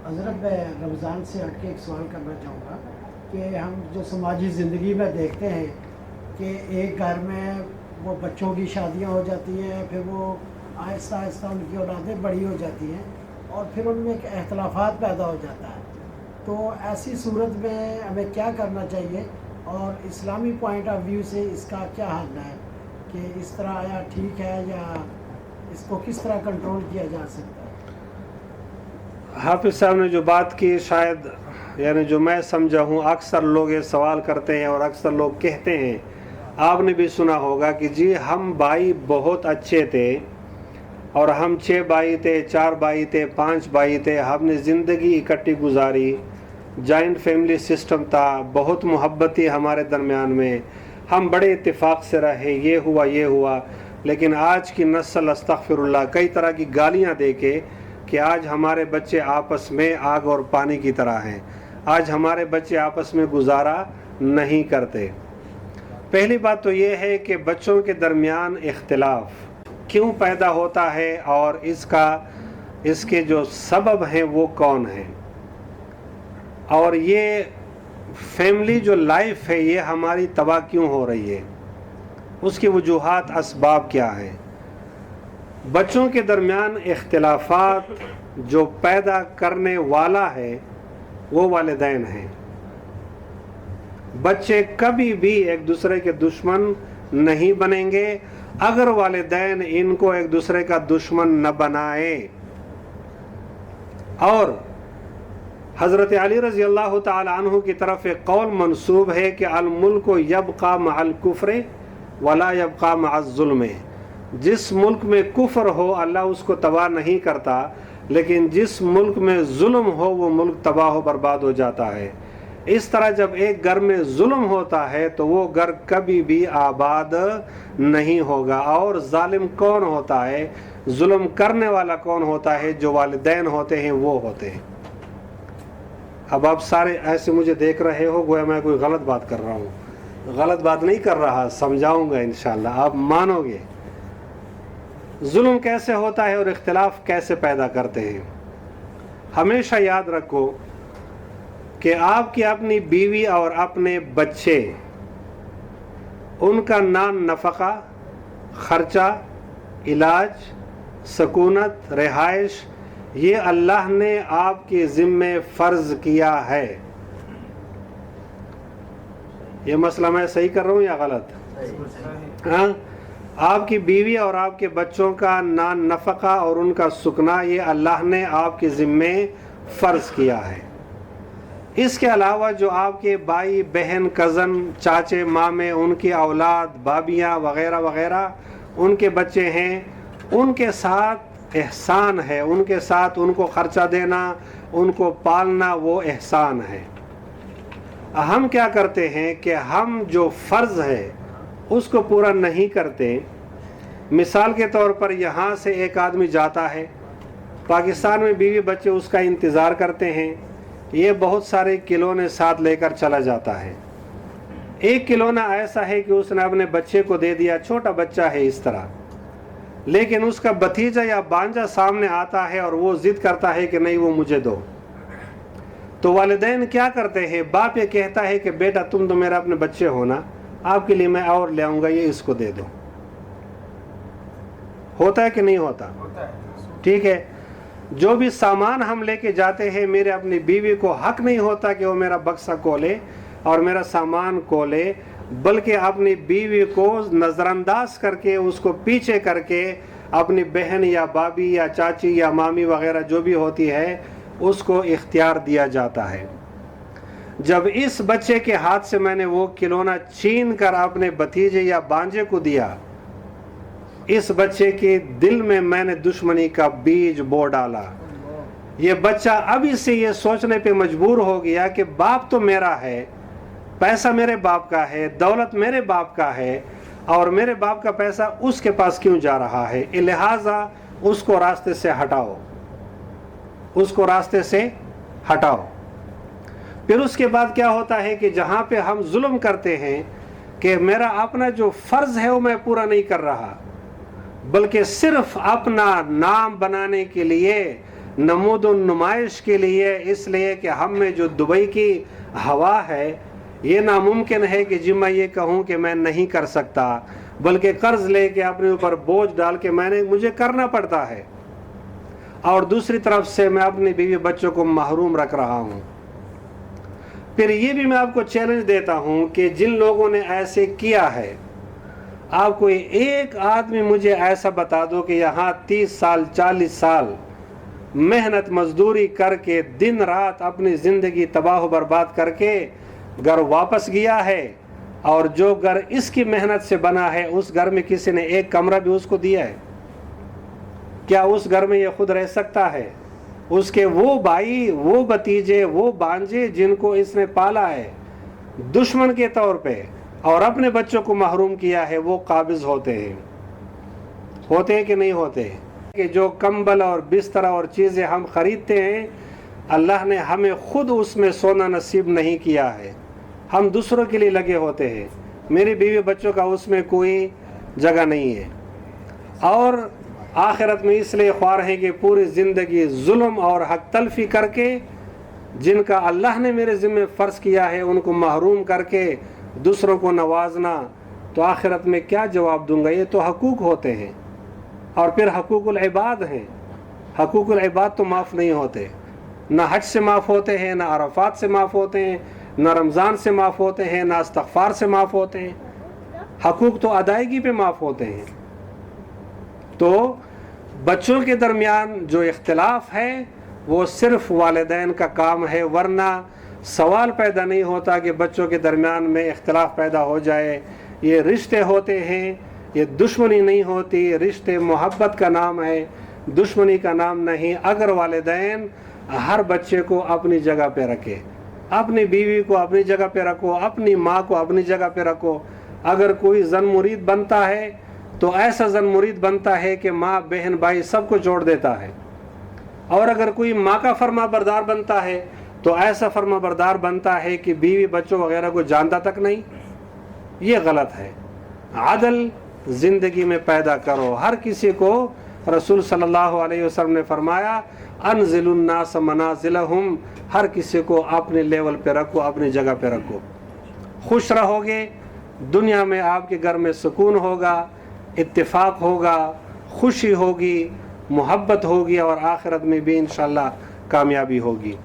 حضرت میں رمضان سے ہٹ کے ایک سوال کرنا چاہوں گا کہ ہم جو سماجی زندگی میں دیکھتے ہیں کہ ایک گھر میں وہ بچوں کی شادیاں ہو جاتی ہیں، پھر وہ آہستہ آہستہ ان کی اولادیں بڑی ہو جاتی ہیں اور پھر ان میں ایک اختلافات پیدا ہو جاتا ہے. تو ایسی صورت میں ہمیں کیا کرنا چاہیے اور اسلامی پوائنٹ آف ویو سے اس کا کیا حل ہے کہ اس طرح آیا ٹھیک ہے یا اس کو کس طرح کنٹرول کیا جا سکتا ہے؟ حافظ صاحب نے جو بات کی، شاید یعنی جو میں سمجھا ہوں، اکثر لوگ یہ سوال کرتے ہیں اور اکثر لوگ کہتے ہیں، آپ نے بھی سنا ہوگا کہ جی ہم بھائی بہت اچھے تھے اور ہم 6 بھائی تھے، 4 بھائی تھے، 5 بھائی تھے، ہم نے زندگی اکٹھی گزاری، جوائنٹ فیملی سسٹم تھا، بہت محبت تھی ہمارے درمیان میں، ہم بڑے اتفاق سے رہے، یہ ہوا. لیکن آج کی نسل استغفر اللہ کئی طرح کی گالیاں دے کے کہ آج ہمارے بچے آپس میں آگ اور پانی کی طرح ہیں، آج ہمارے بچے آپس میں گزارا نہیں کرتے. پہلی بات تو یہ ہے کہ بچوں کے درمیان اختلاف کیوں پیدا ہوتا ہے اور اس کے جو سبب ہیں وہ کون ہیں، اور یہ فیملی جو لائف ہے یہ ہماری تباہ کیوں ہو رہی ہے، اس کی وجوہات اسباب کیا ہیں. بچوں کے درمیان اختلافات جو پیدا کرنے والا ہے وہ والدین ہیں. بچے کبھی بھی ایک دوسرے کے دشمن نہیں بنیں گے اگر والدین ان کو ایک دوسرے کا دشمن نہ بنائے. اور حضرت علی رضی اللہ تعالی عنہ کی طرف ایک قول منسوب ہے کہ الملک یبقى مع الکفر ولا یبقى مع الظلم. جس ملک میں کفر ہو اللہ اس کو تباہ نہیں کرتا، لیکن جس ملک میں ظلم ہو وہ ملک تباہ و برباد ہو جاتا ہے. اس طرح جب ایک گھر میں ظلم ہوتا ہے تو وہ گھر کبھی بھی آباد نہیں ہوگا. اور ظالم کون ہوتا ہے، ظلم کرنے والا کون ہوتا ہے؟ جو والدین ہوتے ہیں وہ ہوتے ہیں. اب آپ سارے ایسے مجھے دیکھ رہے ہو گویا میں کوئی غلط بات کر رہا ہوں. غلط بات نہیں کر رہا، سمجھاؤں گا انشاءاللہ، آپ مانو گے. ظلم کیسے ہوتا ہے اور اختلاف کیسے پیدا کرتے ہیں؟ ہمیشہ یاد رکھو کہ آپ کی اپنی بیوی اور اپنے بچے، ان کا نان نفقہ، خرچہ، علاج، سکونت، رہائش، یہ اللہ نے آپ کے ذمے فرض کیا ہے. یہ مسئلہ میں صحیح کر رہا ہوں یا غلط؟ ہاں، آپ کی بیوی اور آپ کے بچوں کا نان نفقہ اور ان کا سکنا یہ اللہ نے آپ کے ذمے فرض کیا ہے. اس کے علاوہ جو آپ کے بھائی بہن کزن چاچے مامے، ان کی اولاد بھابیاں وغیرہ وغیرہ، ان کے بچے ہیں، ان کے ساتھ احسان ہے، ان کے ساتھ ان کو خرچہ دینا، ان کو پالنا وہ احسان ہے. ہم کیا کرتے ہیں کہ ہم جو فرض ہے اس کو پورا نہیں کرتے. مثال کے طور پر یہاں سے ایک آدمی جاتا ہے، پاکستان میں بیوی بچے اس کا انتظار کرتے ہیں، یہ بہت سارے کھلونے ساتھ لے کر چلا جاتا ہے. ایک کھلونا ایسا ہے کہ اس نے اپنے بچے کو دے دیا، چھوٹا بچہ ہے اس طرح، لیکن اس کا بھتیجا یا بانجا سامنے آتا ہے اور وہ ضد کرتا ہے کہ نہیں وہ مجھے دو. تو والدین کیا کرتے ہیں؟ باپ یہ کہتا ہے کہ بیٹا تم تو میرا اپنے بچے ہو نا، آپ کے لیے میں اور لے آؤں گا، یہ اس کو دے دو. ہوتا ہے کہ نہیں ہوتا؟ ٹھیک ہے. جو بھی سامان ہم لے کے جاتے ہیں، میرے اپنی بیوی کو حق نہیں ہوتا کہ وہ میرا بکسا کھولے اور میرا سامان کھولے، بلکہ اپنی بیوی کو نظر انداز کر کے، اس کو پیچھے کر کے، اپنی بہن یا بابی یا چاچی یا مامی وغیرہ جو بھی ہوتی ہے اس کو اختیار دیا جاتا ہے. جب اس بچے کے ہاتھ سے میں نے وہ کھلونا چھین کر اپنے بھتیجے یا بانجے کو دیا، اس بچے کے دل میں نے دشمنی کا بیج بو ڈالا. یہ بچہ ابھی سے یہ سوچنے پہ مجبور ہو گیا کہ باپ تو میرا ہے، پیسہ میرے باپ کا ہے، دولت میرے باپ کا ہے، اور میرے باپ کا پیسہ اس کے پاس کیوں جا رہا ہے؟ لہٰذا اس کو راستے سے ہٹاؤ، اس کو راستے سے ہٹاؤ. پھر اس کے بعد کیا ہوتا ہے کہ جہاں پہ ہم ظلم کرتے ہیں کہ میرا اپنا جو فرض ہے وہ میں پورا نہیں کر رہا، بلکہ صرف اپنا نام بنانے کے لیے نمود و نمائش کے لیے، اس لیے کہ ہم میں جو دبئی کی ہوا ہے، یہ ناممکن ہے کہ جی میں یہ کہوں کہ میں نہیں کر سکتا، بلکہ قرض لے کے اپنے اوپر بوجھ ڈال کے مجھے کرنا پڑتا ہے، اور دوسری طرف سے میں اپنی بیوی بچوں کو محروم رکھ رہا ہوں۔ پھر یہ بھی میں آپ کو چیلنج دیتا ہوں کہ جن لوگوں نے ایسے کیا ہے، آپ کوئی ایک آدمی مجھے ایسا بتا دو کہ یہاں 30 سال 40 سال محنت مزدوری کر کے دن رات اپنی زندگی تباہ و برباد کر کے گھر واپس گیا ہے، اور جو گھر اس کی محنت سے بنا ہے اس گھر میں کسی نے ایک کمرہ بھی اس کو دیا ہے؟ کیا اس گھر میں یہ خود رہ سکتا ہے؟ اس کے وہ بھائی، وہ بھتیجے، وہ بانجے جن کو اس نے پالا ہے دشمن کے طور پہ اور اپنے بچوں کو محروم کیا ہے، وہ قابض ہوتے ہیں کہ نہیں ہوتے؟ کہ جو کمبل اور بستر اور چیزیں ہم خریدتے ہیں، اللہ نے ہمیں خود اس میں سونا نصیب نہیں کیا ہے، ہم دوسروں کے لیے لگے ہوتے ہیں۔ میری بیوی بچوں کا اس میں کوئی جگہ نہیں ہے، اور آخرت میں اس لیے خوار ہیں کہ پوری زندگی ظلم اور حق تلفی کر کے جن کا اللہ نے میرے ذمہ فرض کیا ہے ان کو محروم کر کے دوسروں کو نوازنا، تو آخرت میں کیا جواب دوں گا؟ یہ تو حقوق ہوتے ہیں، اور پھر حقوق العباد ہیں۔ حقوق العباد تو معاف نہیں ہوتے، نہ حج سے معاف ہوتے ہیں، نہ عرفات سے معاف ہوتے ہیں، نہ رمضان سے معاف ہوتے ہیں، نہ استغفار سے معاف ہوتے ہیں۔ حقوق تو ادائیگی پہ معاف ہوتے ہیں۔ تو بچوں کے درمیان جو اختلاف ہے وہ صرف والدین کا کام ہے، ورنہ سوال پیدا نہیں ہوتا کہ بچوں کے درمیان میں اختلاف پیدا ہو جائے۔ یہ رشتے ہوتے ہیں، یہ دشمنی نہیں ہوتی، رشتے محبت کا نام ہے، دشمنی کا نام نہیں۔ اگر والدین ہر بچے کو اپنی جگہ پہ رکھے، اپنی بیوی کو اپنی جگہ پہ رکھو، اپنی ماں کو اپنی جگہ پہ رکھو، اگر کوئی زن مرید بنتا ہے تو ایسا زن مرید بنتا ہے کہ ماں بہن بھائی سب کو چھوڑ دیتا ہے، اور اگر کوئی ماں کا فرما بردار بنتا ہے تو ایسا فرما بردار بنتا ہے کہ بیوی بچوں وغیرہ کو جانتا تک نہیں۔ یہ غلط ہے۔ عدل زندگی میں پیدا کرو، ہر کسی کو رسول صلی اللہ علیہ وسلم نے فرمایا انزل الناس منازلہم، ہر کسی کو اپنے لیول پہ رکھو، اپنی جگہ پہ رکھو۔ خوش رہو گے، دنیا میں آپ کے گھر میں سکون ہوگا، اتفاق ہوگا، خوشی ہوگی، محبت ہوگی، اور آخرت میں بھی انشاءاللہ کامیابی ہوگی۔